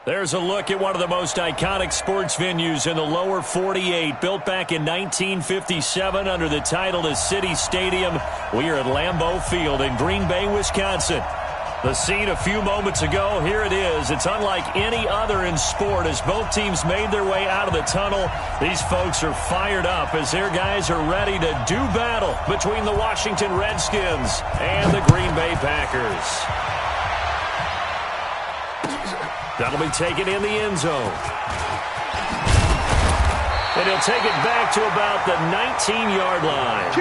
There's a look at one of the most iconic sports venues in the lower 48, built back in 1957 under the title of City Stadium. We are at Lambeau Field in Green Bay, Wisconsin. The scene a few moments ago, here it is. It's unlike any other in sport as both teams made their way out of the tunnel. These folks are fired up as their guys are ready to do battle between the Washington Redskins and the Green Bay Packers. That'll be taken in the end zone. And he'll take it back to about the 19-yard line.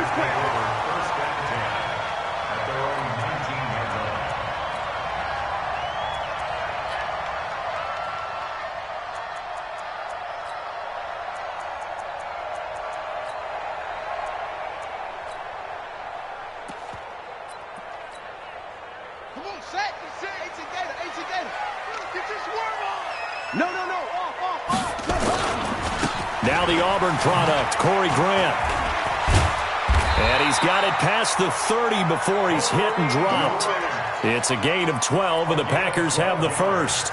Now the Auburn product, Corey Grant. And he's got it past the 30 before he's hit and dropped. It's a gain of 12, and the Packers have the first.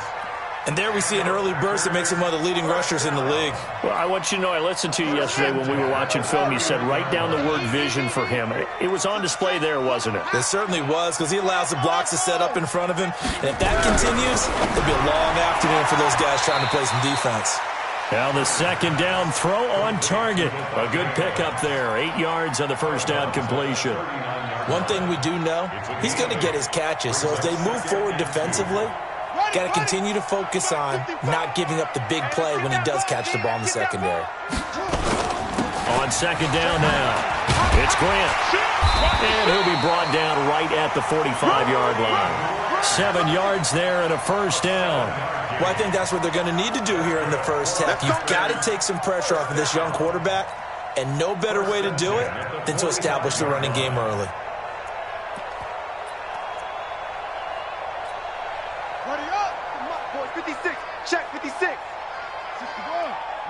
And there we see an early burst that makes him one of the leading rushers in the league. Well, I want you to know, I listened to you yesterday when we were watching film. You said write down the word vision for him. It was on display there, wasn't it? It certainly was, because he allows the blocks to set up in front of him. And if that continues, it'll be a long afternoon for those guys trying to play some defense. Now the second down throw on target. A good pickup there. 8 yards on the first down completion. One thing we do know, he's going to get his catches. So as they move forward defensively, got to continue to focus on not giving up the big play when he does catch the ball in the secondary. On second down now, it's Grant. And he'll be brought down right at the 45-yard line. 7 yards there and a first down. Well, I think that's what they're going to need to do here in the first half. You've got to take some pressure off of this young quarterback, and no better way to do it than to establish the running game early. Ready up. Come on, boy. 56. Check 56. 61.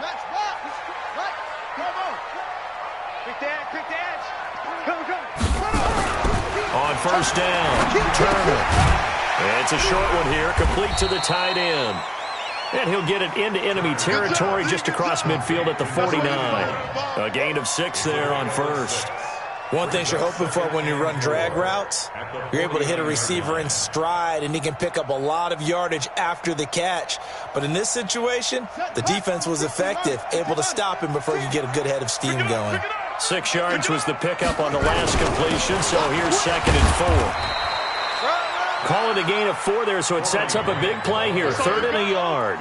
Match back. Right. Come on. Pick the edge. Pick the edge. Come. On first down, Turner. It's a short one here, complete to the tight end. And he'll get it into enemy territory just across midfield at the 49. A gain of 6 there on first. One thing you're hoping for when you run drag routes, you're able to hit a receiver in stride, and he can pick up a lot of yardage after the catch. But in this situation, the defense was effective, able to stop him before you get a good head of steam going. 6 yards was the pickup on the last completion, so here's 2nd and 4. Call it a gain of 4 there, so it sets up a big play here. 3rd and a yard.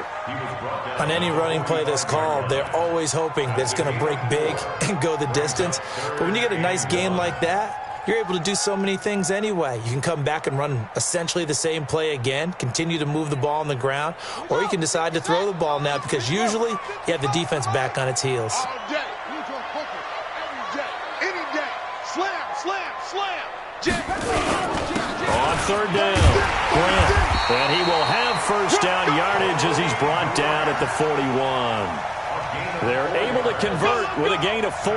On any running play that's called, they're always hoping that it's going to break big and go the distance. But when you get a nice game like that, you're able to do so many things anyway. You can come back and run essentially the same play again, continue to move the ball on the ground, or you can decide to throw the ball now because usually you have the defense back on its heels. All day. Every day. Any day. Slam. On 3rd down, Grant. And he will have first down yardage as he's brought down at the 41. They're able to convert with a gain of 4.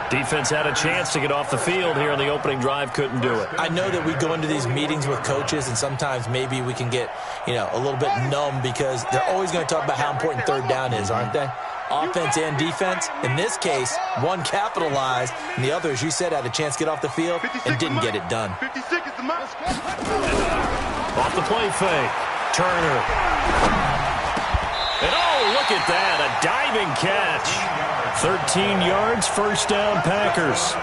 Defense had a chance to get off the field here in the opening drive, couldn't do it. I know that we go into these meetings with coaches, and sometimes maybe we can get, a little bit numb because they're always going to talk about how important 3rd down is, aren't they? Offense and defense. In this case, one capitalized, and the other, as you said, had a chance to get off the field and didn't get it done. 56 is the mark. Off the play fake, Turner. And oh, look at that, a diving catch. 13 yards, first down, Packers.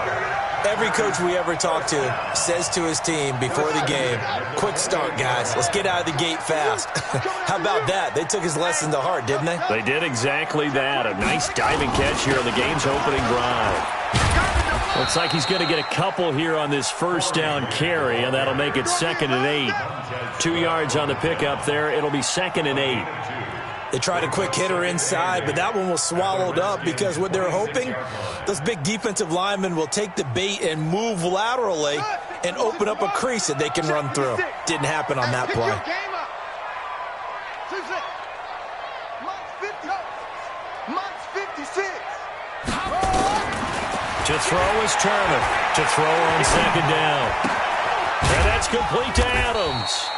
Every coach we ever talk to says to his team before the game, quick start, guys. Let's get out of the gate fast. How about that? They took his lesson to heart, didn't they? They did exactly that. A nice diving catch here on the game's opening drive. Looks like he's going to get a couple here on this first down carry, and that'll make it 2nd and 8. 2 yards on the pickup there. It'll be 2nd and 8. They tried a quick hitter inside, but that one was swallowed up because what they're hoping, those big defensive linemen will take the bait and move laterally and open up a crease that they can run through. Didn't happen on that play. To throw is Turner. To throw on 2nd down. And that's complete to Adams.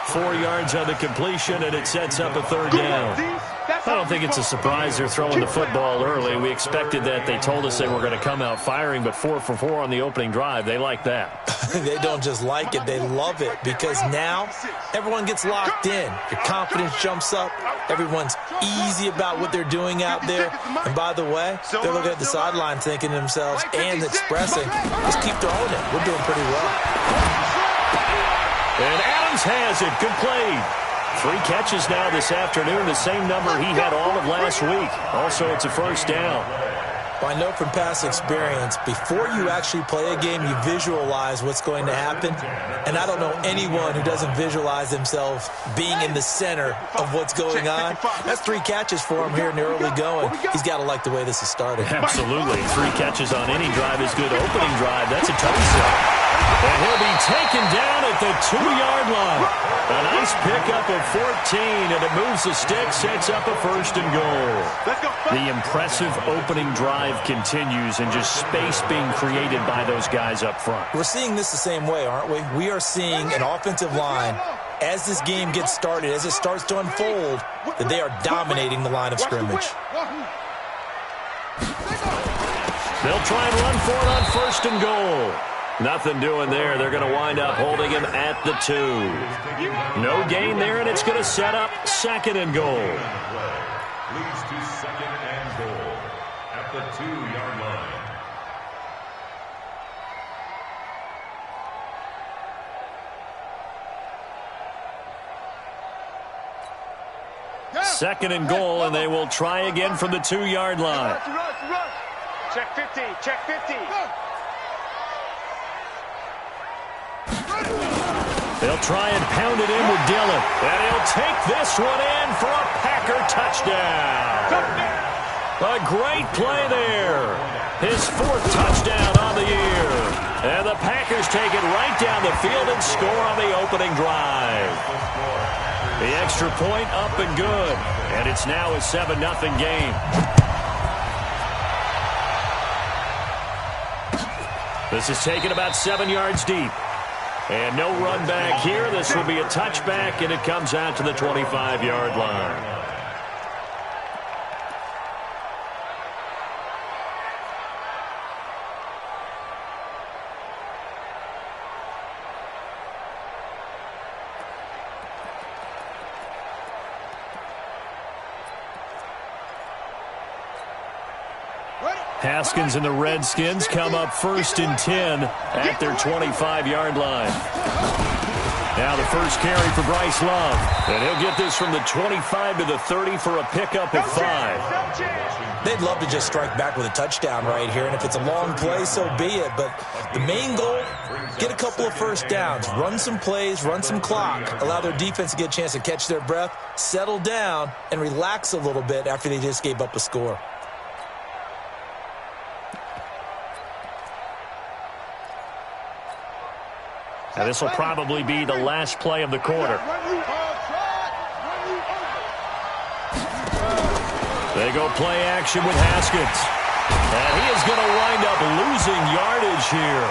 4 yards on the completion, and it sets up a third down. I don't think it's a surprise they're throwing the football early. We expected that. They told us they were going to come out firing, but 4 for 4 on the opening drive. They like that. They don't just like it, they love it, because now everyone gets locked in. Your confidence jumps up. Everyone's easy about what they're doing out there. And by the way, they're looking at the sideline thinking to themselves and expressing, just keep throwing it. We're doing pretty well. And Adams has it complete. 3 catches now this afternoon, the same number he had all of last week. Also, it's a first down. Well, I know from past experience, before you actually play a game, you visualize what's going to happen. And I don't know anyone who doesn't visualize themselves being in the center of what's going on. That's 3 catches for him here in the early going. He's got to like the way this is started. Absolutely. 3 catches on any drive is good. Opening drive, that's a touchdown. And he'll be taken down at the 2-yard line. A nice pickup of 14, and it moves the stick, sets up a first and goal. The impressive opening drive continues, and just space being created by those guys up front. We're seeing this the same way, aren't we? We are seeing an offensive line, as this game gets started, as it starts to unfold, that they are dominating the line of scrimmage. They'll try and run for it on first and goal. Nothing doing there. They're going to wind up holding him at the 2. No gain there, and it's going to set up second and goal. Leads to second and goal at the 2-yard line. Second and goal, and they will try again from the 2-yard line. Check 50, check 50. They'll try and pound it in with Dillon. And he'll take this one in for a Packer touchdown. A great play there. His 4th touchdown on the year. And the Packers take it right down the field and score on the opening drive. The extra point up and good. And it's now a 7-0 game. This is taken about 7 yards deep. And no run back here. This will be a touchback, and it comes out to the 25-yard line. Haskins and the Redskins come up 1st and 10 at their 25-yard line. Now the first carry for Bryce Love. And he'll get this from the 25 to the 30 for a pickup of 5. They'd love to just strike back with a touchdown right here. And if it's a long play, so be it. But the main goal, get a couple of first downs. Run some plays, run some clock. Allow their defense to get a chance to catch their breath, settle down, and relax a little bit after they just gave up a score. Now this will probably be the last play of the quarter. They go play action with Haskins. And he is going to wind up losing yardage here,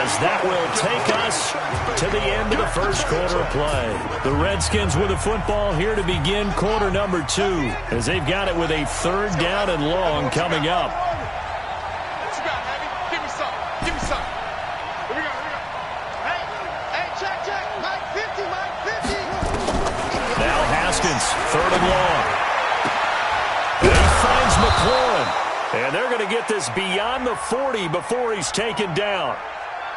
as that will take us to the end of the first quarter of play. The Redskins with the football here to begin quarter number 2, as they've got it with a 3rd down and long coming up. What you got, Abby? Give me some. Give me some. Here we go. Hey, check. Mike 50, Mike 50. Now Haskins, 3rd and long. And he finds McLaurin. And they're going to get this beyond the 40 before he's taken down.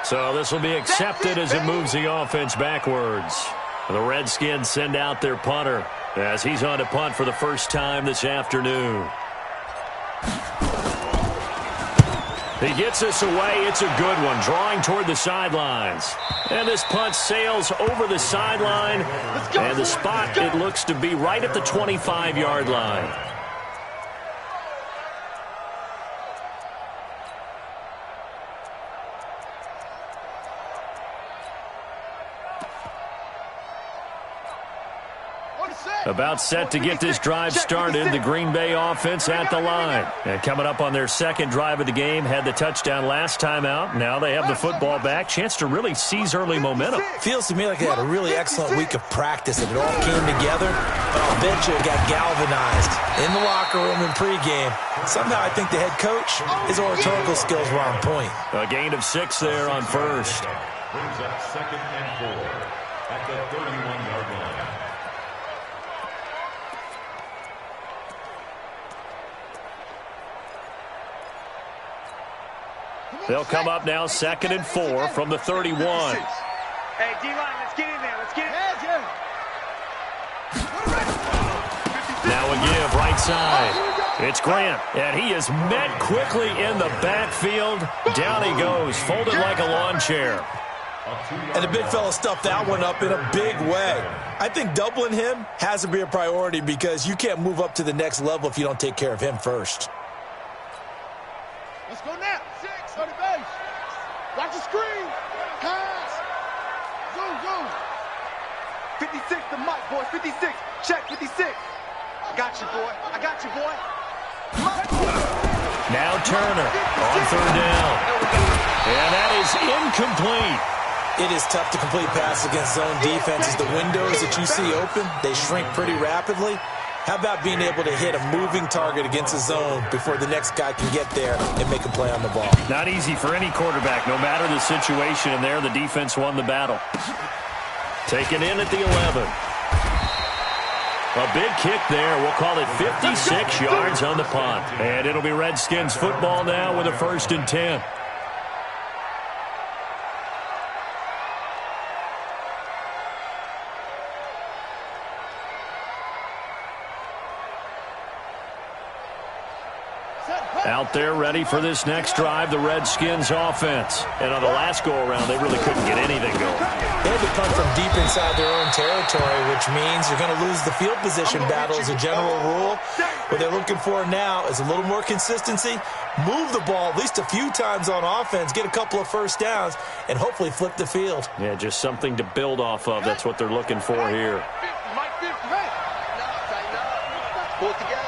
So this will be accepted as it moves the offense backwards. The Redskins send out their punter as he's on to punt for the first time this afternoon. He gets this away. It's a good one, drawing toward the sidelines. And this punt sails over the sideline. And the spot, it looks to be right at the 25-yard line. About set to get this drive started, the Green Bay offense at the line. And coming up on their second drive of the game, had the touchdown last time out. Now they have the football back. Chance to really seize early momentum. Feels to me like they had a really excellent week of practice, and it all came together. But I'll bet you it got galvanized in the locker room in pregame. Somehow I think the head coach, his oratorical skills were on point. A gain of 6 there on first. Brings up 2nd and 4 at the 31-yard line. They'll come up now 2nd and 4 from the 31. Hey, D-line, let's get in there. Let's get in there. Now a give right side. It's Grant, and he is met quickly in the backfield. Down he goes, folded like a lawn chair. And the big fella stuffed that one up in a big way. I think doubling him has to be a priority because you can't move up to the next level if you don't take care of him first. Let's go now. 6 on the base. Watch the screen. Pass. Zoom, zoom. 56 to Mike, boys. 56. Check 56. I got you, boy. I got you, boy. Now Turner on 3rd down. And that is incomplete. It is tough to complete passes against zone defenses. The windows that you see open, they shrink pretty rapidly. How about being able to hit a moving target against a zone before the next guy can get there and make a play on the ball? Not easy for any quarterback, no matter the situation. And there, the defense won the battle. Taken in at the 11. A big kick there. We'll call it 56 yards on the punt. And it'll be Redskins football now with a 1st and 10. Out there ready for this next drive, the Redskins offense. And on the last go-around, they really couldn't get anything going. They had to come from deep inside their own territory, which means you're going to lose the field position battle as a general rule. What they're looking for now is a little more consistency, move the ball at least a few times on offense, get a couple of first downs, and hopefully flip the field. Yeah, just something to build off of. That's what they're looking for here. Pull it together.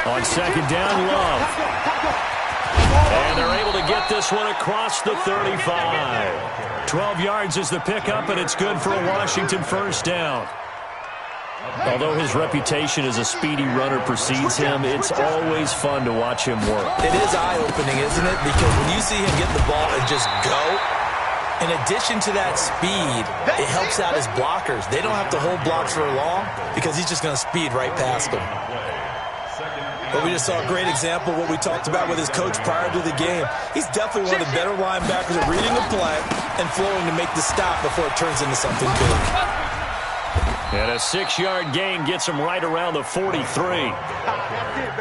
On 2nd down, Love. And they're able to get this one across the 35. 12 yards is the pickup, and it's good for a Washington 1st down. Although his reputation as a speedy runner precedes him, it's always fun to watch him work. It is eye-opening, isn't it? Because when you see him get the ball and just go, in addition to that speed, it helps out his blockers. They don't have to hold blocks for long because he's just going to speed right past them. But we just saw a great example of what we talked about with his coach prior to the game. He's definitely one of the better linebackers at reading a play and flowing to make the stop before it turns into something big. And a 6-yard gain gets him right around the 43.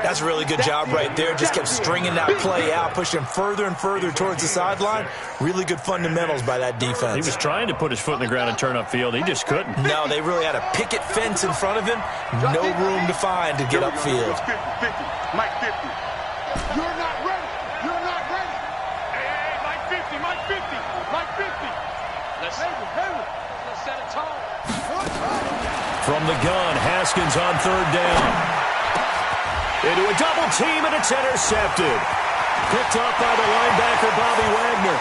That's a really good job right there. Just kept stringing that play out, pushing him further and further towards the sideline. Really good fundamentals by that defense. He was trying to put his foot in the ground and turn upfield. He just couldn't. No, they really had a picket fence in front of him. No room to find to get upfield. 50, 50. Mike 50. You're not ready. You're not ready. Hey, Mike 50. Mike 50. Mike 50. Let's set a tone. From the gun, Haskins on 3rd down. Into a double team, and it's intercepted. Picked up by the linebacker, Bobby Wagner.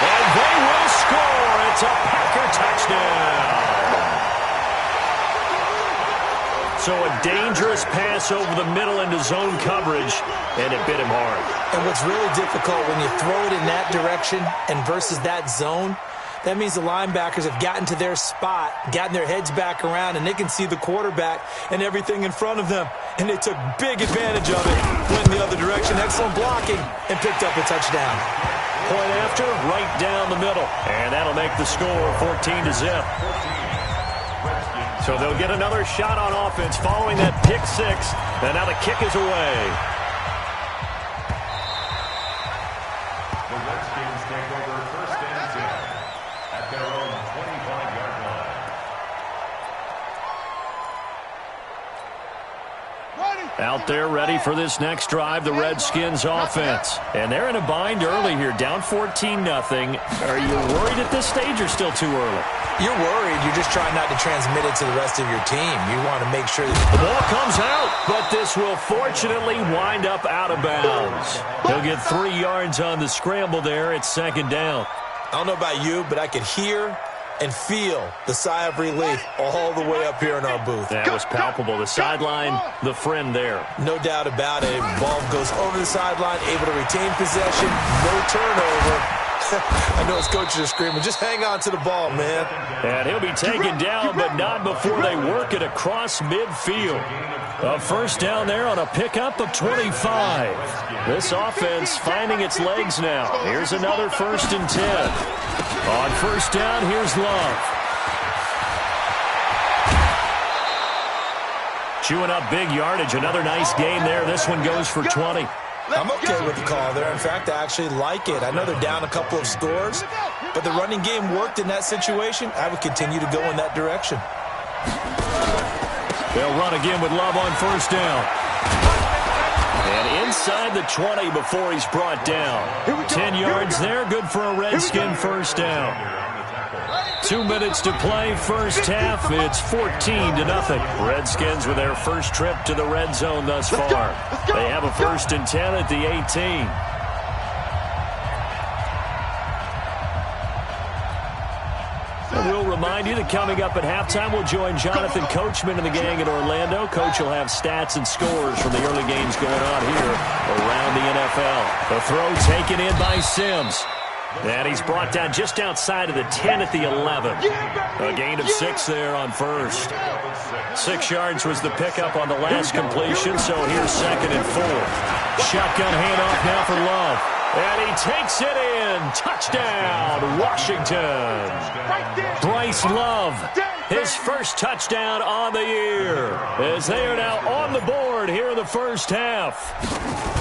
And they will score. It's a Packer touchdown. So a dangerous pass over the middle into zone coverage, and it bit him hard. And what's really difficult when you throw it in that direction and versus that zone, that means the linebackers have gotten to their spot, gotten their heads back around, and they can see the quarterback and everything in front of them. And they took big advantage of it, went in the other direction, excellent blocking, and picked up a touchdown. Point after, right down the middle. And that'll make the score 14-0. So they'll get another shot on offense following that pick 6. And now the kick is away. The Redskins take over 1st and 10 at their own 25-yard line. Ready. Out there ready for this next drive, the Redskins offense. And they're in a bind early here, down 14-0. Are you worried at this stage or still too early? You're worried. You're just trying not to transmit it to the rest of your team. You want to make sure that the ball comes out, but this will fortunately wind up out of bounds. He'll get 3 yards on the scramble there. It's second down. I don't know about you, but I could hear and feel the sigh of relief all the way up here in our booth. That was palpable. The sideline, the friend there. No doubt about it. Ball goes over the sideline, able to retain possession, no turnover. I know his coaches are screaming, just hang on to the ball, man. And he'll be taken down, but not before they work it across midfield. A first down there on a pickup of 25. This offense finding its legs now. Here's another 1st and 10. On first down, here's Love. Chewing up big yardage. Another nice gain there. This one goes for 20. I'm okay with the call there. In fact, I actually like it. I know they're down a couple of scores, but the running game worked in that situation. I would continue to go in that direction. They'll run again with Love on first down. And inside the 20 before he's brought down. 10 yards there, good for a Redskin first down. 2 minutes to play, first half. It's 14-0. Redskins with their first trip to the red zone thus far. They have a 1st and 10 at the 18. We'll remind you that coming up at halftime, we'll join Jonathan Coachman and the gang in Orlando. Coach will have stats and scores from the early games going on here around the NFL. The throw taken in by Sims. And he's brought down just outside of the 10 at the 11. A gain of 6 there on first. 6 yards was the pickup on the last completion, so here's 2nd and 4. Shotgun handoff now for Love. And he takes it in. Touchdown, Washington. Bryce Love, his first touchdown on the year, as they are now on the board here in the first half.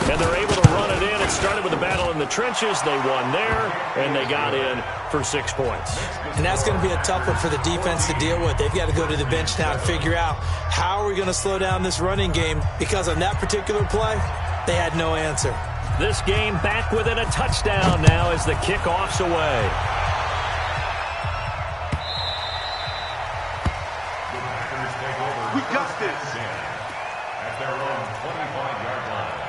And they're able to run it in. It started with a battle in the trenches. They won there, and they got in for 6 points. And that's going to be a tough one for the defense to deal with. They've got to go to the bench now and figure out how are we going to slow down this running game, because on that particular play, they had no answer. This game back within a touchdown now as the kickoff's away. We got this. At their own 25-yard line.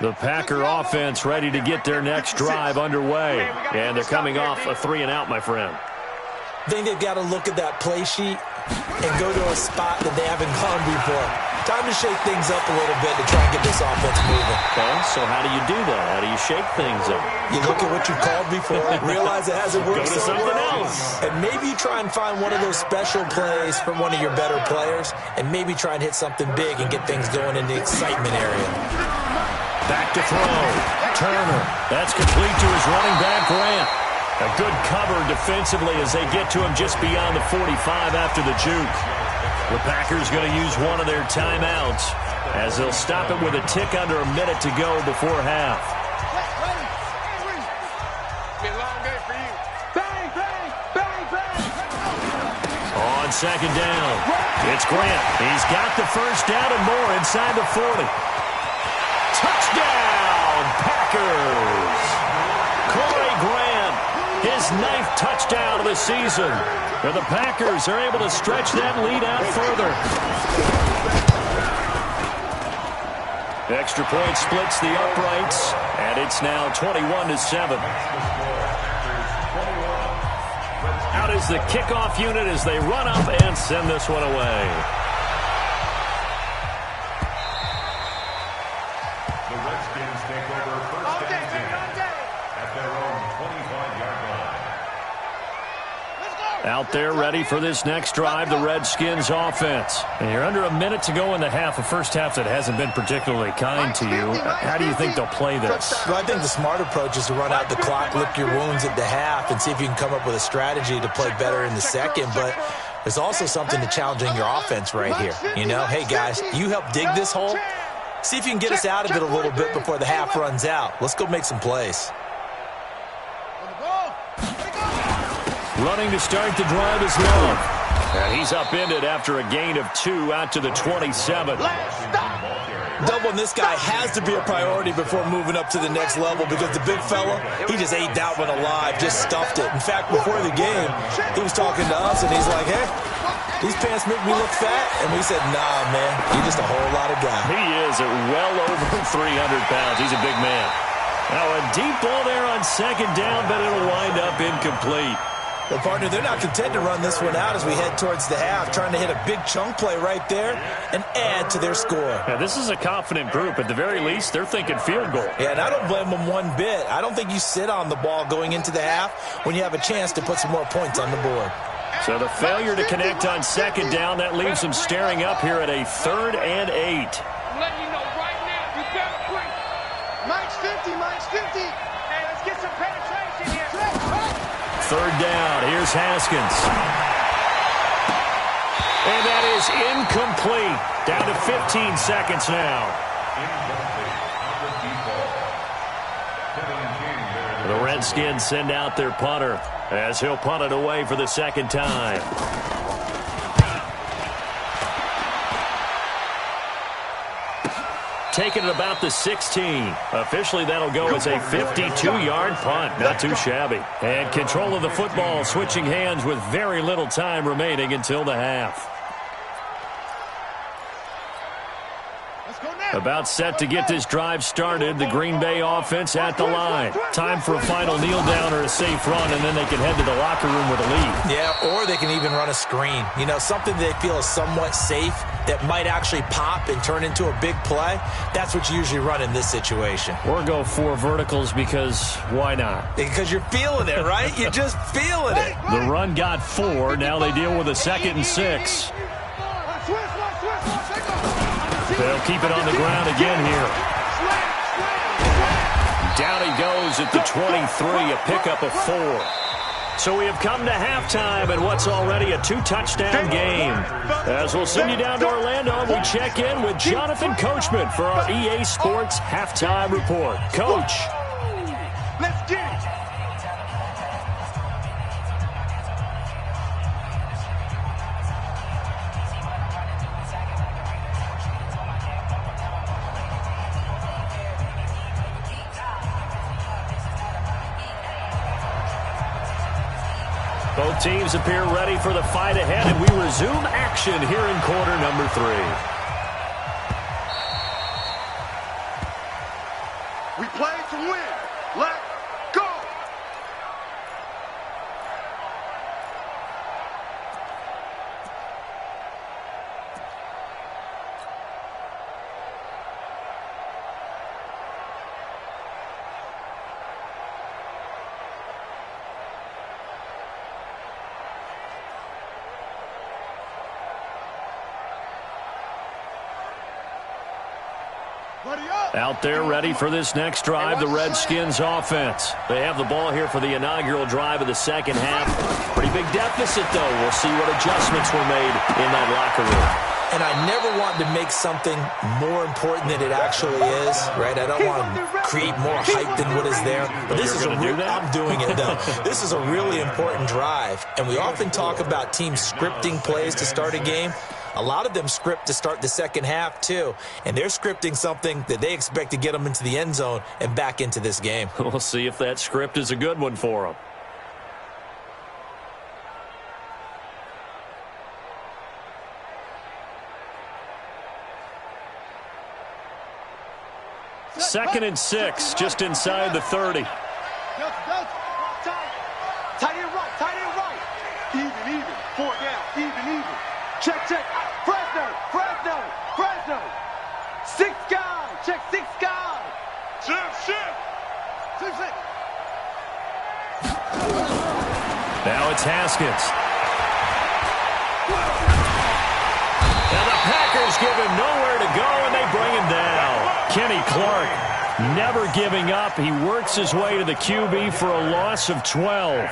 The Packer offense ready to get their next drive underway. And they're coming off a 3-and-out, my friend. I think they've got to look at that play sheet and go to a spot that they haven't gone before. Time to shake things up a little bit to try and get this offense moving. Okay, so how do you do that? How do you shake things up? You look at what you called before, realize it hasn't worked Go to something else. and maybe you try and find one of those special plays from one of your better players, and maybe try and hit something big and get things going in the excitement area. Back to throw. Turner. That's complete to his running back, Grant. A good cover defensively as they get to him just beyond the 45 after the juke. The Packers going to use one of their timeouts as they'll stop it with a tick under a minute to go before half. On second down, it's Grant. He's got the first down and more inside the 40. Touchdown, Packers! Corey Grant, his 9th touchdown of the season. And the Packers are able to stretch that lead out further. Extra point splits the uprights, and it's now 21-7. Out is the kickoff unit as they run up and send this one away. The Redskins take over first and 10 at their own 25-yard line. Out there ready for this next drive, the Redskins offense. And you're under a minute to go in the half, a first half that hasn't been particularly kind to you. How do you think they'll play this? Well, I think the smart approach is to run out the clock, lick your wounds at the half, and see if you can come up with a strategy to play better in the second. But there's also something to challenging your offense right here. You know, hey, guys, you help dig this hole. See if you can get us out of it a little bit before the half runs out. Let's go make some plays. Running to start the drive is Love. And he's upended after a gain of 2 out to the 27. Doubling this guy has to be a priority before moving up to the next level because the big fella, he just ate that one alive, just stuffed it. In fact, before the game, he was talking to us, and he's like, hey, these pants make me look fat. And we said, nah, man, you're just a whole lot of guy. He is at well over 300 pounds. He's a big man. Now a deep ball there on second down, but it'll wind up incomplete. Well, partner, they're not content to run this one out as we head towards the half, trying to hit a big chunk play right there and add to their score. Now, this is a confident group. At the very least, they're thinking field goal. Yeah, and I don't blame them one bit. I don't think you sit on the ball going into the half when you have a chance to put some more points on the board. So the failure to connect on second down, that leaves them staring up here at a 3rd and 8. I'm letting you know right now, you better quit. Mike's 50, Mike's 50. Hey, let's get some penetration here. 3rd down. Here's Haskins. And that is incomplete. Down to 15 seconds now. The Redskins send out their punter as he'll punt it away for the second time. Taking it about the 16. Officially, that'll go as a 52-yard punt. Not too shabby. And control of the football switching hands with very little time remaining until the half. About set to get this drive started. The Green Bay offense at the line. Time for a final kneel down or a safe run, and then they can head to the locker room with a lead. Yeah, or they can even run a screen. You know, something they feel is somewhat safe that might actually pop and turn into a big play. That's what you usually run in this situation. Or go 4 verticals because why not? Because you're feeling it, right? You're just feeling it. The run got 4. Now they deal with a 2nd and 6. They'll keep it on the ground again here. Down he goes at the 23, a pickup of 4. So we have come to halftime in what's already a 2-touchdown game. As we'll send you down to Orlando, we check in with Jonathan Coachman for our EA Sports Halftime Report. Coach. Let's get it. Both teams appear ready for the fight ahead, and we resume action here in quarter number 3. We play to win. Let's go. Out there ready for this next drive, the Redskins offense. They have the ball here for the inaugural drive of the second half. Pretty big deficit, though. We'll see what adjustments were made in that locker room. And I never want to make something more important than it actually is, right? I don't want to create more hype than what is there. But this is a real, I'm doing it, though. This is a really important drive. And we often talk about teams scripting plays to start a game. A lot of them script to start the second half, too. And they're scripting something that they expect to get them into the end zone and back into this game. We'll see if that script is a good one for them. Second and 6, just inside the 30. Tight end right. Even. 4 down. Even. Check. Fresno. 6 guys. Check 6 guys. Shift. 6. Now it's Haskins. And the Packers give him nowhere to go, and they bring him down. Kenny Clark never giving up. He works his way to the QB for a loss of 12.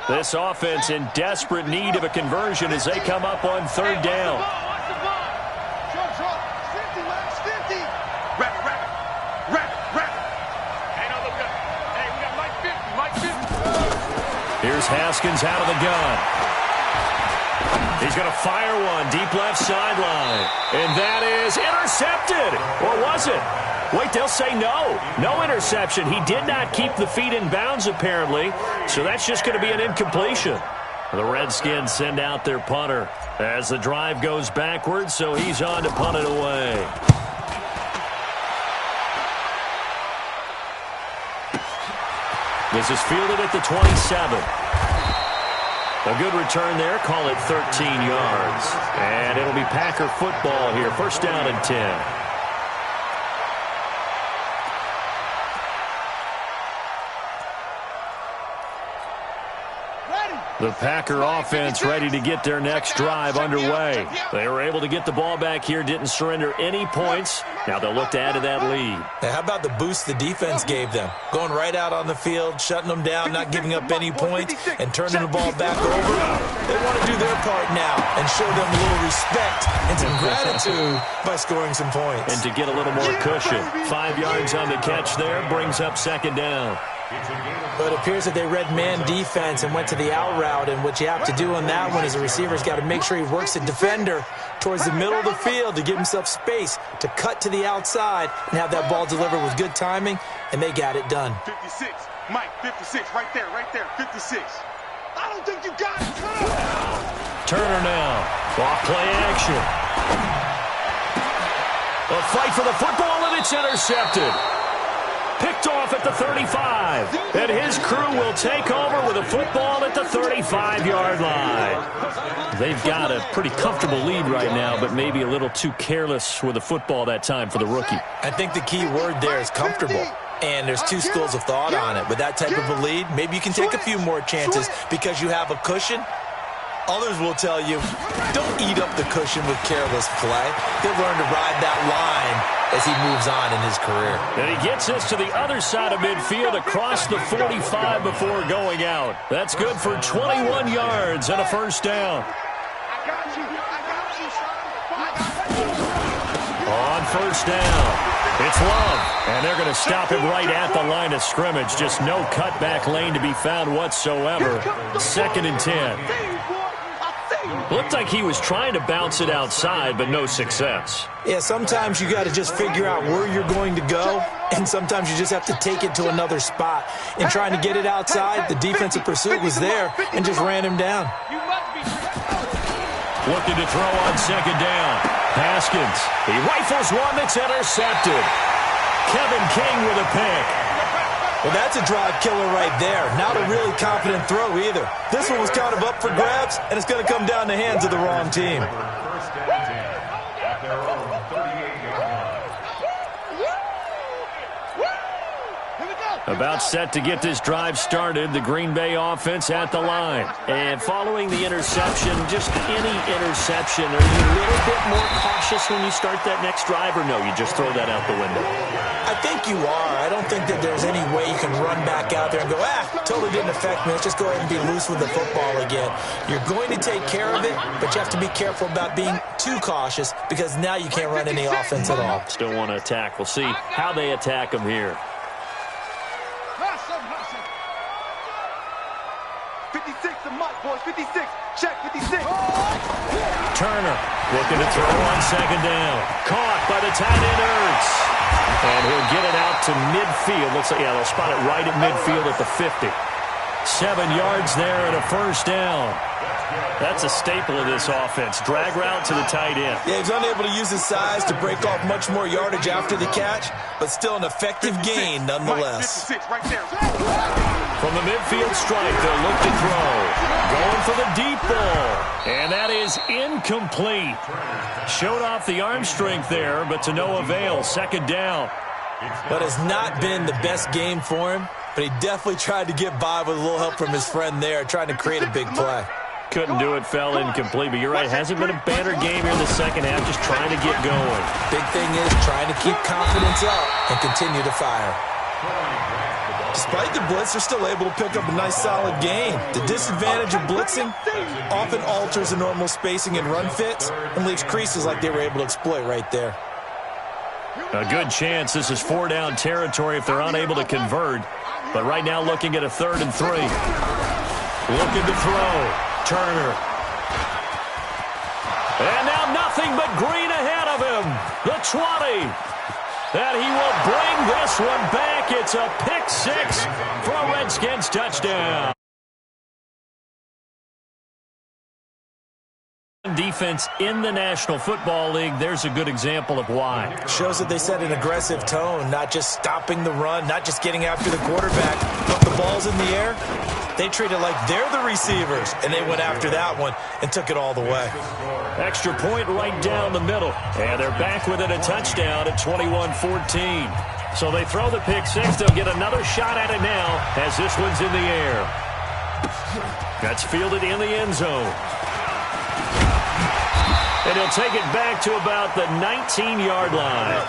This offense in desperate need of a conversion as they come up on third down. Here's Haskins out of the gun. He's going to fire one deep left sideline. And that is intercepted. Or was it? Wait, they'll say no. No interception. He did not keep the feet in bounds, apparently. So that's just going to be an incompletion. The Redskins send out their punter as the drive goes backwards, so he's on to punt it away. This is fielded at the 27. A good return there. Call it 13 yards. And it'll be Packer football here. First down and 10. The Packer offense ready to get their next drive underway. They were able to get the ball back here, didn't surrender any points. Now they'll look to add to that lead. Now, how about the boost the defense gave them? Going right out on the field, shutting them down, not giving up any points, and turning the ball back over. They want to do their part now and show them a little respect and some gratitude by scoring some points. And to get a little more cushion. 5 yards on the catch there, brings up second down. But it appears that they read man defense and went to the out route, and what you have to do on that one is the receiver's got to make sure he works the defender towards the middle of the field to give himself space to cut to the outside and have that ball delivered with good timing, and they got it done. 56, Mike, 56, right there, 56. I don't think you got it. Turner now, off play action. A fight for the football, and it's intercepted. Picked off at the 35. And his crew will take over with a football at the 35-yard line. They've got a pretty comfortable lead right now, but maybe a little too careless with the football that time for the rookie. I think the key word there is comfortable. And there's two schools of thought on it. With that type of a lead, maybe you can take a few more chances because you have a cushion. Others will tell you, don't eat up the cushion with careless play. He'll learn to ride that line as he moves on in his career. And he gets us to the other side of midfield across the 45 before going out. That's good for 21 yards and a first down. On first down, it's Love. And they're going to stop him right at the line of scrimmage. Just no cutback lane to be found whatsoever. Second and 10. Looked like he was trying to bounce it outside, but no success. Yeah, sometimes you got to just figure out where you're going to go, and sometimes you just have to take it to another spot. In trying to get it outside, the defensive pursuit was there and just ran him down. Looking to throw on second down. Haskins. He rifles one that's intercepted. Kevin King with a pick. Well, that's a drive killer right there. Not a really confident throw either. This one was kind of up for grabs, and it's going to come down the hands of the wrong team. About set to get this drive started, the Green Bay offense at the line. And following the interception, just any interception, are you a little bit more cautious when you start that next drive, or no, you just throw that out the window? I think you are. I don't think that there's any way you can run back out there and go, totally didn't affect me. Let's just go ahead and be loose with the football again. You're going to take care of it, but you have to be careful about being too cautious because now you can't run any offense at all. Still want to attack. We'll see how they attack them here. 56 to Mike, boys. 56. Check, 56. Turner looking to throw on second down. Caught by the tight end, Ertz. And he'll get it out to midfield. Looks like, they'll spot it right at midfield at the 50. 7 yards there and a first down. That's a staple of this offense. Drag route to the tight end. Yeah, he's unable to use his size to break off much more yardage after the catch, but still an effective gain nonetheless. 56, right there. From the midfield stripe, they'll look to throw. Going for the deep ball. And that is incomplete. Showed off the arm strength there, but to no avail. Second down. But it's not been the best game for him, but he definitely tried to get by with a little help from his friend there, trying to create a big play. Couldn't do it, fell incomplete. But you're right, it hasn't been a banner game here in the second half, just trying to get going. Big thing is trying to keep confidence up and continue to fire. Despite the blitz, they're still able to pick up a nice solid gain. The disadvantage of blitzing often alters the normal spacing and run fits and leaves creases like they were able to exploit right there. A good chance this is 4-down territory if they're unable to convert. But right now looking at a 3rd and 3. Looking to throw. Turner. And now nothing but green ahead of him. The 20. And he will bring this one back. It's a pick 6 for a Redskins touchdown. Defense in the National Football League, there's a good example of why. Shows that they set an aggressive tone, not just stopping the run, not just getting after the quarterback, but the ball's in the air. They treat it like they're the receivers, and they went after that one and took it all the way. Extra point right down the middle, and they're back within a touchdown at 21-14. So they throw the pick 6. They'll get another shot at it now as this one's in the air. That's fielded in the end zone. And he'll take it back to about the 19-yard line.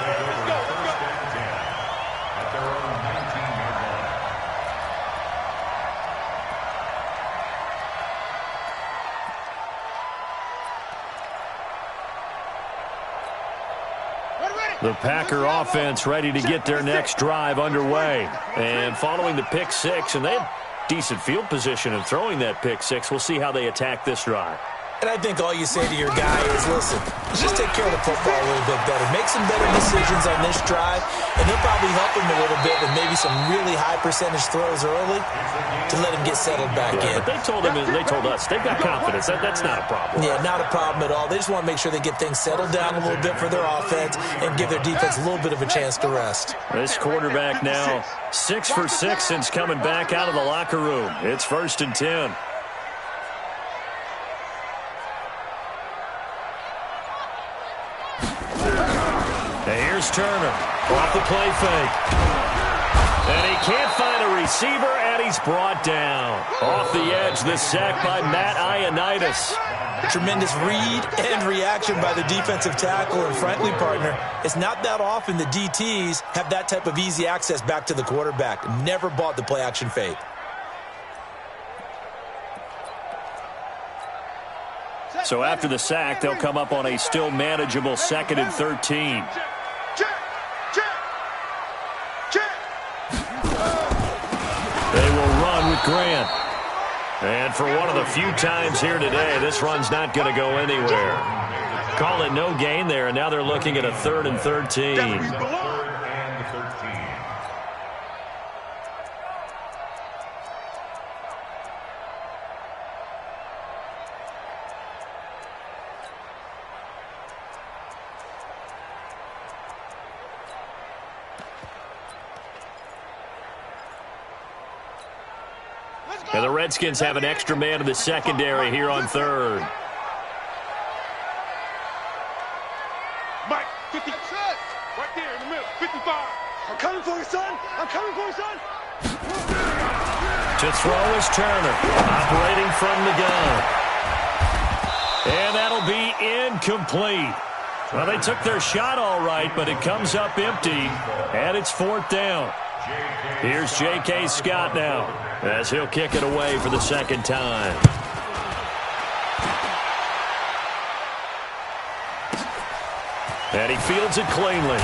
The Packer offense ready to get their next drive underway. And following the pick 6, and they have decent field position in throwing that pick 6. We'll see how they attack this drive. And I think all you say to your guy is, listen, let's just take care of the football a little bit better. Make some better decisions on this drive, and he'll probably help him a little bit with maybe some really high percentage throws early to let him get settled back in. But they told us, they've got confidence. That's not a problem. Yeah, not a problem at all. They just want to make sure they get things settled down a little bit for their offense and give their defense a little bit of a chance to rest. This quarterback now 6 for 6 since coming back out of the locker room. It's 1st and 10. Here's Turner off the play fake. And he can't find a receiver, and he's brought down. Off the edge, the sack by Matt Ioannidis. Tremendous read and reaction by the defensive tackle, and frankly, partner, it's not that often the DTs have that type of easy access back to the quarterback. Never bought the play action fake. So after the sack, they'll come up on a still manageable 2nd and 13. They will run with Grant. And for one of the few times here today, this run's not going to go anywhere. Call it no gain there, and now they're looking at a 3rd and 13. And the Redskins have an extra man in the secondary here on 3rd. Mike, 50. Right there in the middle, 55. I'm coming for you, son. I'm coming for you, son. To throw is Turner, operating from the gun. And that'll be incomplete. Well, they took their shot all right, but it comes up empty, and it's 4th down. Here's J.K. Scott now, as he'll kick it away for the 2nd time. And he fields it cleanly.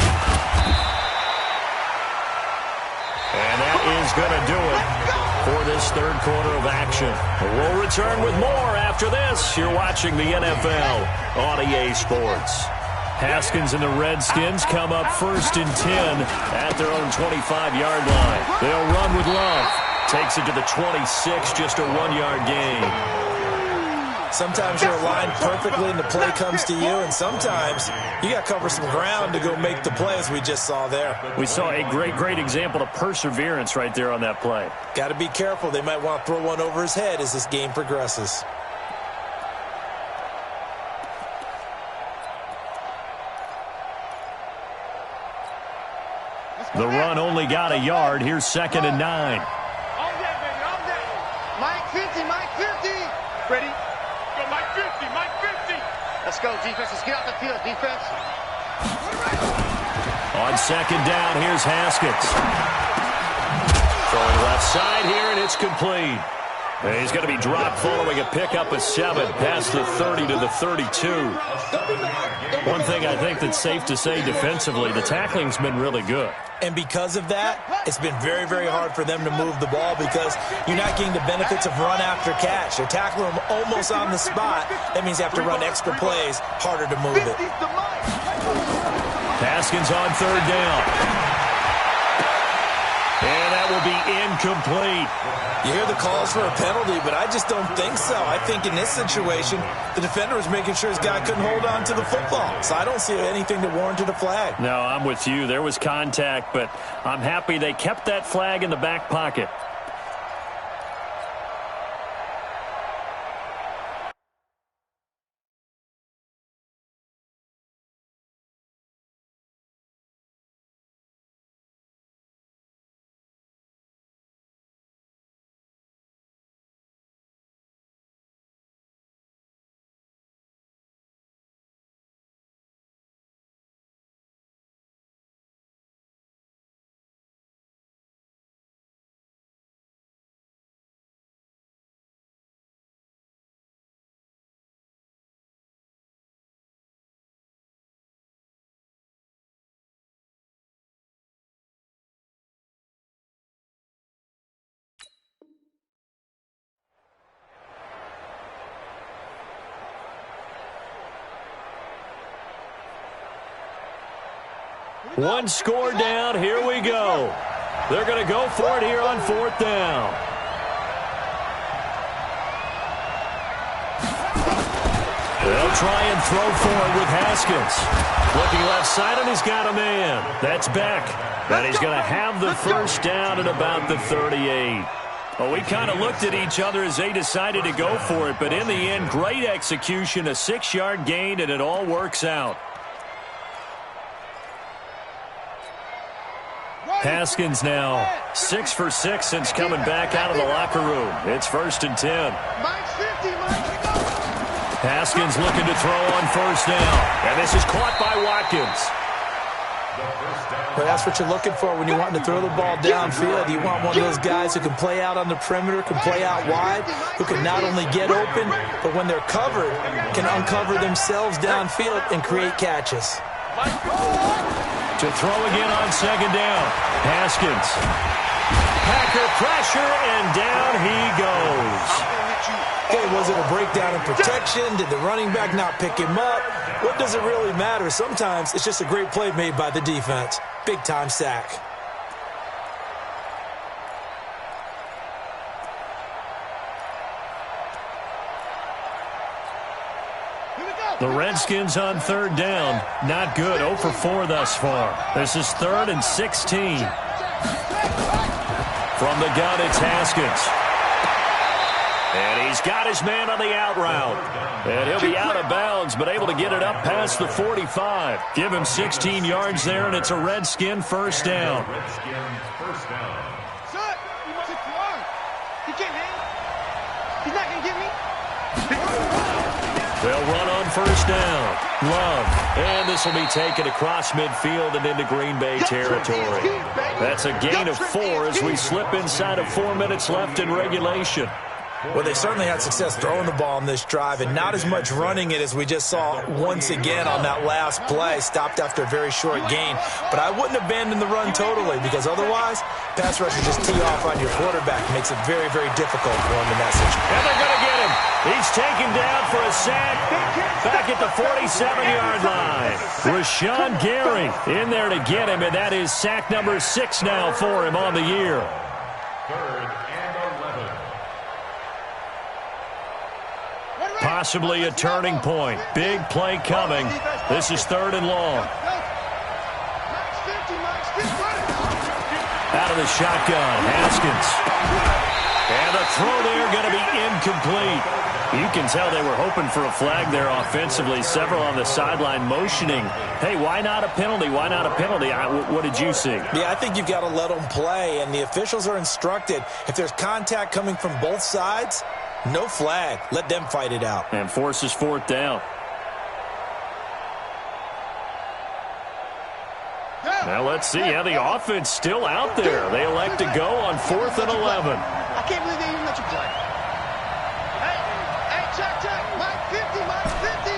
And that is going to do it for this 3rd quarter of action. We'll return with more after this. You're watching the NFL on EA Sports. Haskins and the Redskins come up 1st and 10 at their own 25-yard line. They'll run with Love. Takes it to the 26, just a 1-yard gain. Sometimes you're aligned perfectly and the play comes to you, and sometimes you got to cover some ground to go make the play, as we just saw there. We saw a great example of perseverance right there on that play. Got to be careful. They might want to throw one over his head as this game progresses. The run only got a yard. Here's 2nd and 9. All day, baby, all day. Mike 50, Mike 50. Ready? Go, Mike 50, Mike 50. Let's go, defense. Let's get out the field, defense. On 2nd down, here's Haskins. Throwing left side here, and it's complete. And he's going to be dropped following a pickup of 7 past the 30 to the 32. One thing I think that's safe to say defensively, the tackling's been really good. And because of that, it's been very, very hard for them to move the ball because you're not getting the benefits of run after catch. They're tackling them almost on the spot. That means you have to run extra plays, harder to move it. Haskins on 3rd down. And that will be incomplete. You hear the calls for a penalty, but I just don't think so. I think in this situation, the defender was making sure his guy couldn't hold on to the football. So I don't see anything that warranted a flag. No, I'm with you. There was contact, but I'm happy they kept that flag in the back pocket. One score down. Here we go. They're going to go for it here on 4th down. They'll try and throw for it with Haskins. Looking left side, and he's got a man. That's Beck. And he's going to have the first down at about the 38. Well, we kind of looked at each other as they decided to go for it, but in the end, great execution, a 6-yard gain, and it all works out. Haskins now 6 for 6 since coming back out of the locker room. It's 1st and 10. Haskins looking to throw on 1st down. And this is caught by Watkins. Well, that's what you're looking for when you want to throw the ball downfield. You want one of those guys who can play out on the perimeter, can play out wide, who can not only get open, but when they're covered, can uncover themselves downfield and create catches. To throw again on 2nd down. Haskins. Packer pressure, and down he goes. Hey, was it a breakdown in protection? Did the running back not pick him up? What does it really matter? Sometimes it's just a great play made by the defense. Big-time sack. The Redskins on 3rd down. Not good. 0 for 4 thus far. This is 3rd and 16. From the gun, it's Haskins. And he's got his man on the out route. And he'll be out of bounds, but able to get it up past the 45. Give him 16 yards there, and it's a Redskin 1st down. He's not going to get me. They'll run on 1st down. Love. And this will be taken across midfield and into Green Bay territory. That's a gain of 4 as we slip inside of 4 minutes left in regulation. Well, they certainly had success throwing the ball on this drive and not as much running it as we just saw once again on that last play. Stopped after a very short gain. But I wouldn't abandon the run totally because otherwise, pass rushers just tee off on your quarterback. Makes it very, very difficult for him in that situation. And they're going to get him. He's taken down for a sack back at the 47-yard line. Rashawn Gary in there to get him, and that is sack number 6 now for him on the year. 3rd and 11. Possibly a turning point. Big play coming. This is 3rd and long. Out of the shotgun, Haskins. And the throw there going to be incomplete. You can tell they were hoping for a flag there offensively. Several on the sideline motioning. Hey, why not a penalty? Why not a penalty? What did you see? Yeah, I think you've got to let them play, and the officials are instructed. If there's contact coming from both sides, no flag. Let them fight it out. And forces 4th down. Now let's see how the offense still out there. They elect to go on 4th and 11. I can't believe they even let you play. Hey, check. Mike 50, Mike 50.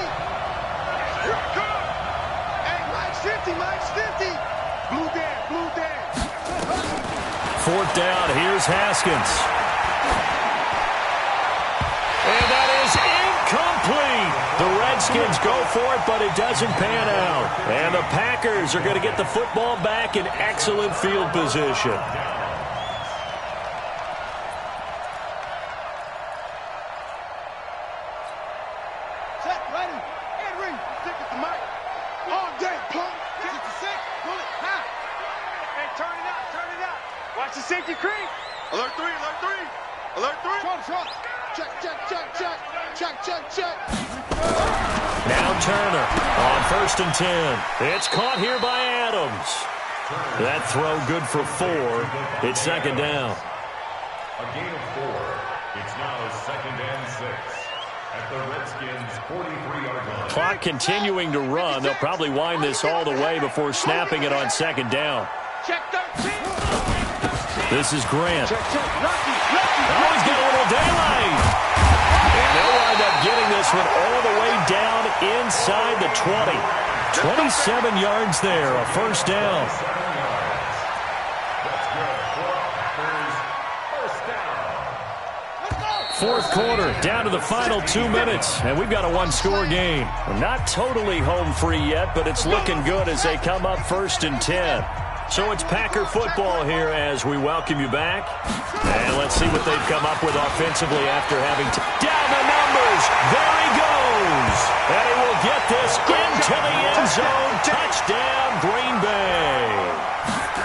Hey, Mike's 50. Blue Dan. 4th down, here's Haskins. And that is incomplete. The Redskins go for it, but it doesn't pan out. And the Packers are going to get the football back in excellent field position. Set, ready. Henry, stick it to Mike. All day, punk. 66, pull it, high. Hey, turn it out. Watch the safety creep. Alert 3. Short. Check. Now Turner on 1st and 10. It's caught here by Adams. That throw good for 4. It's 2nd down. A gain of 4. It's now 2nd and 6 at the Redskins' 43-yard line. Clock continuing to run. They'll probably wind this all the way before snapping it on 2nd down. Check 13. This is Grant. Check. Lucky. Oh, he's got a little daylight. And they'll wind up getting this one all the way down inside the 20. 27 yards there, a 1st down. Fourth quarter, down to the final 2 minutes, and we've got a one-score game. We're not totally home free yet, but it's looking good as they come up 1st and 10. So it's Packer football here as we welcome you back. And let's see what they've come up with offensively after having down the numbers. There he goes. And he will get this into the end zone. Touchdown, Green Bay.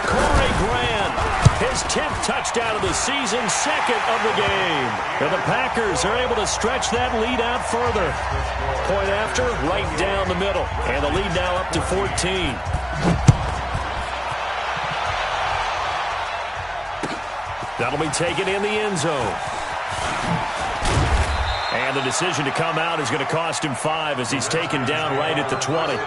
Corey Grant, his 10th touchdown of the season, 2nd of the game. And the Packers are able to stretch that lead out further. Point after, right down the middle. And the lead now up to 14. That'll be taken in the end zone. And the decision to come out is going to cost him 5 as he's taken down right at the 20.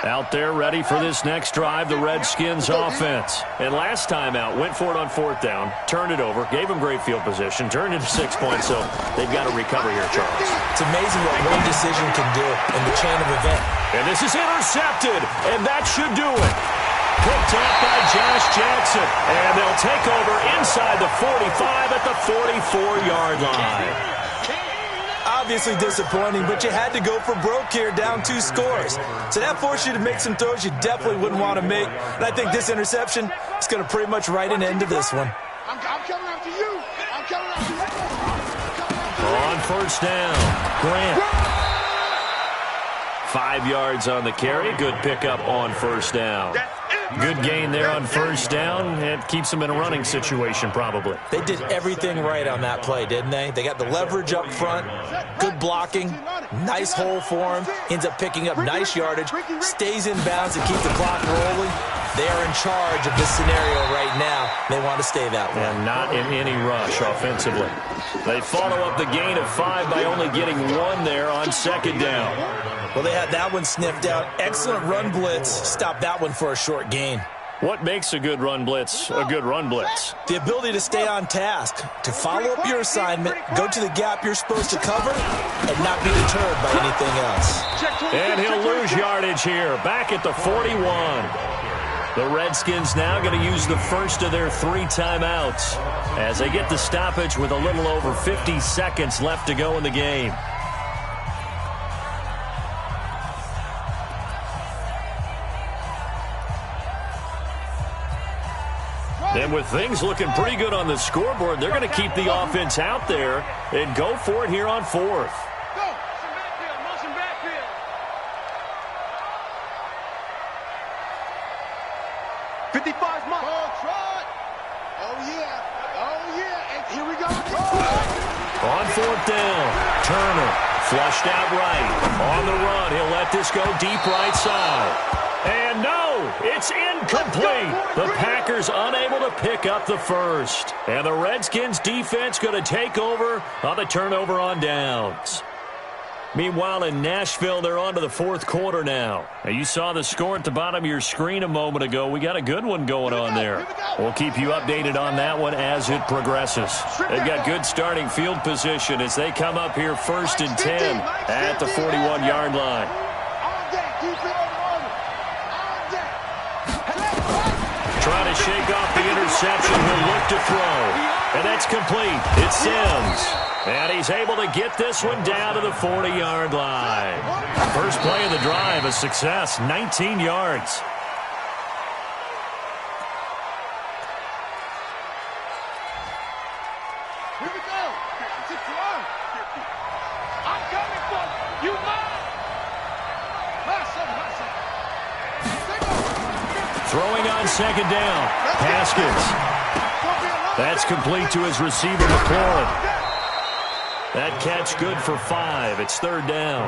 Out there ready for this next drive, the Redskins offense. And last time out, went for it on 4th down, turned it over, gave them great field position, turned it to 6 points, so they've got to recover here, Charles. It's amazing what one decision can do in the chain of event. And this is intercepted, and that should do it. Picked up by Josh Jackson, and they'll take over inside the 45 at the 44-yard line. Obviously disappointing, but you had to go for broke here, down 2 scores. So that forced you to make some throws you definitely wouldn't want to make. And I think this interception is going to pretty much write an end to this one. I'm coming after you. On 1st down, Grant. 5 yards on the carry. Good pickup on 1st down. Good gain there on 1st down. It keeps them in a running situation, probably. They did everything right on that play, didn't they? They got the leverage up front, good blocking, nice hole for him, ends up picking up nice yardage, stays in bounds and keep the clock rolling. They are in charge of this scenario right now. They want to stay that way. And not in any rush offensively. They follow up the gain of 5 by only getting 1 there on 2nd down. Well, they had that one sniffed out. Excellent run blitz. Stop that one for a short gain. What makes a good run blitz a good run blitz? The ability to stay on task, to follow up your assignment, go to the gap you're supposed to cover, and not be deterred by anything else. And he'll lose yardage here, back at the 41. The Redskins now going to use the first of their 3 timeouts as they get the stoppage with a little over 50 seconds left to go in the game. And with things looking pretty good on the scoreboard, they're going to keep the offense out there and go for it here on 4th. Go. Motion backfield. 55's mark. Oh, yeah. And here we go. On 4th down, Turner flushed out right. On the run, he'll let this go deep right side. And no! throw. It's incomplete. The Packers unable to pick up the first. And the Redskins defense going to take over on the turnover on downs. Meanwhile, in Nashville, they're on to the fourth quarter now. And you saw the score at the bottom of your screen a moment ago. We got a good one going on there. We'll keep you updated on that one as it progresses. They've got good starting field position as they come up here 1st and 10 at the 41-yard line. Trying to shake off the interception. He'll look to throw. And that's complete. It's Sims. And he's able to get this one down to the 40-yard line. First play of the drive, a success, 19 yards. Here we go. 61. I'm coming for you. Throwing on second down. Haskins. That's complete to his receiver, McLaurin. That catch good for 5. It's 3rd down.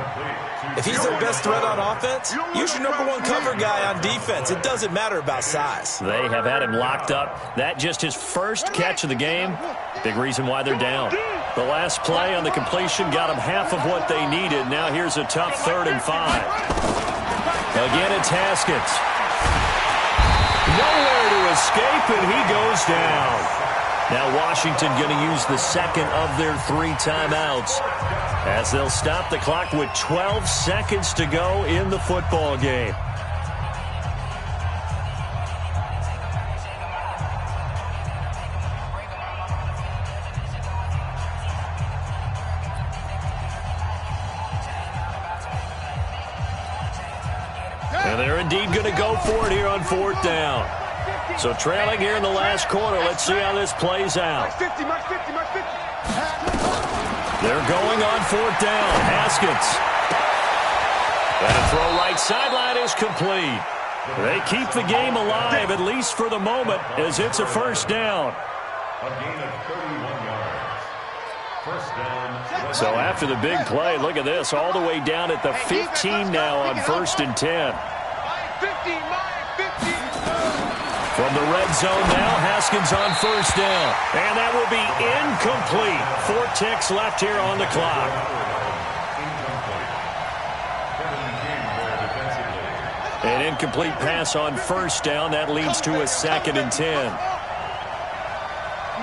If he's their best threat on offense, use your number 1 cover guy on defense. It doesn't matter about size. They have had him locked up. That just his first catch of the game. Big reason why they're down. The last play on the completion got them half of what they needed. Now here's a tough 3rd and 5. Again, it's Haskins. Nowhere to escape, and he goes down. Now Washington going to use the second of their 3 timeouts as they'll stop the clock with 12 seconds to go in the football game. And they're indeed going to go for it here on 4th down. So trailing here in the last quarter. Let's see how this plays out. They're going on 4th down. Haskins. And a throw right sideline is complete. They keep the game alive, at least for the moment, as it's a 1st down. A gain of 31 yards. 1st down. So after the big play, look at this, all the way down at the 15 now on 1st and 10. From the red zone now, Haskins on 1st down. And that will be incomplete. 4 ticks left here on the clock. An incomplete pass on 1st down. That leads to a 2nd and 10.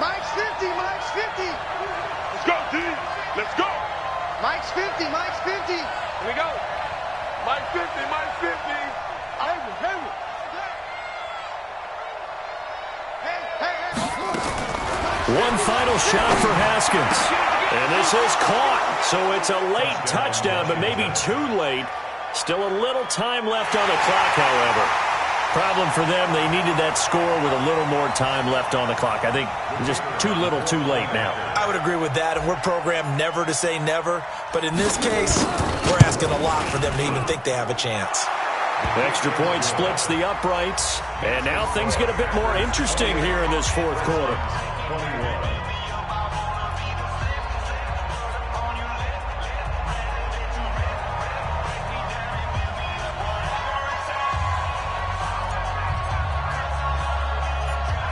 Mike's 50, Mike's 50. Let's go, D. Let's go. Mike's 50, Mike's 50. Here we go. Mike's 50, Mike's 50. One final shot for Haskins. And this is caught. So it's a late touchdown, but maybe too late. Still a little time left on the clock, however. Problem for them, they needed that score with a little more time left on the clock. I think just too little, too late now. I would agree with that, and we're programmed never to say never. But in this case, we're asking a lot for them to even think they have a chance. Extra point splits the uprights. And now things get a bit more interesting here in this 4th quarter. 21.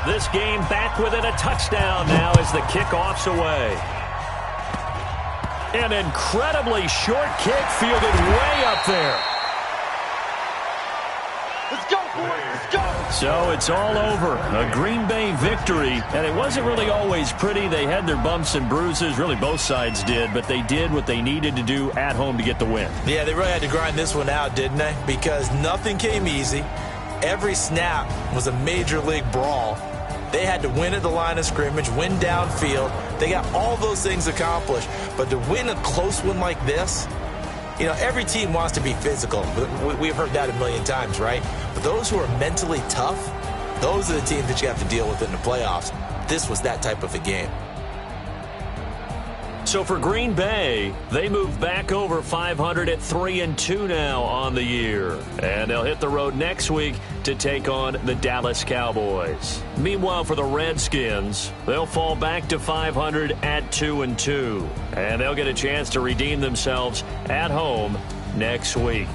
This game back within a touchdown now as the kickoff's away. An incredibly short kick fielded way up there. Let's go, boys. Let's go. So it's all over. A Green Bay victory. And it wasn't really always pretty. They had their bumps and bruises. Really, both sides did. But they did what they needed to do at home to get the win. Yeah, they really had to grind this one out, didn't they? Because nothing came easy. Every snap was a major league brawl. They had to win at the line of scrimmage, win downfield. They got all those things accomplished. But to win a close one like this, you know, every team wants to be physical. We've heard that a million times, right? But those who are mentally tough, those are the teams that you have to deal with in the playoffs. This was that type of a game. So for Green Bay, they move back over 500 at 3-2 now on the year. And they'll hit the road next week to take on the Dallas Cowboys. Meanwhile, for the Redskins, they'll fall back to 500 at 2-2. And they'll get a chance to redeem themselves at home next week.